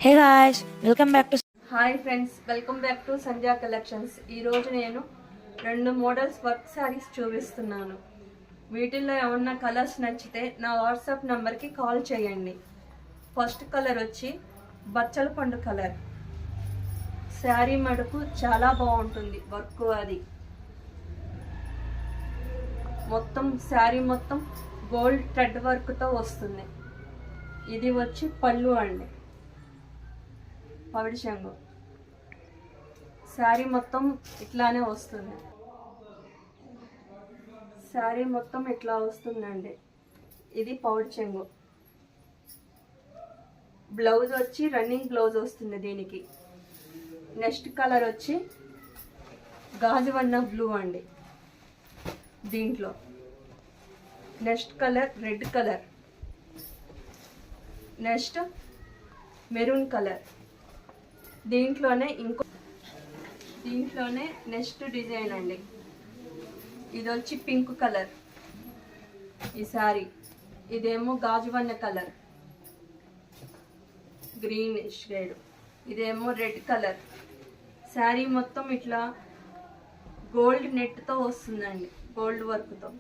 Hey guys, welcome back to hi friends, welcome back to Sandhya collections. ఈరోజు నేను 2 models work saris చూపిస్తున్నాను. వీటిల్లో ఏమన్నా కలర్స్ నచ్చితే నా వాట్సాప్ నెంబర్కి కాల్ చేయండి. ఫస్ట్ కలర్ వచ్చి బచ్చల పండు కలర్. శారీ మడుకు చాలా బాగుంటుంది వర్క్. అది మొత్తం శారీ మొత్తం గోల్డ్ థ్రెడ్ వర్క్తో వస్తుంది. ఇది వచ్చి పళ్ళు అండి, పవిడి చెంగు. శారీ మొత్తం ఇట్లానే వస్తుంది. శారీ మొత్తం ఇట్లా వస్తుందండి. ఇది పౌడి చెంగు. బ్లౌజ్ వచ్చి రన్నింగ్ బ్లౌజ్ వస్తుంది దీనికి. నెక్స్ట్ కలర్ వచ్చి గాజువన్న బ్లూ అండి దీంట్లో. Next colour red colour. Next maroon colour. దీంట్లోనే నెక్స్ట్ డిజైన్ అండి. ఇది వచ్చి పింక్ కలర్ ఈ శారీ. ఇదేమో గాజువన్న కలర్, గ్రీన్ షేడ్. ఇదేమో రెడ్ కలర్. శారీ మొత్తం ఇట్లా గోల్డ్ నెట్తో వస్తుందండి, గోల్డ్ వర్క్తో.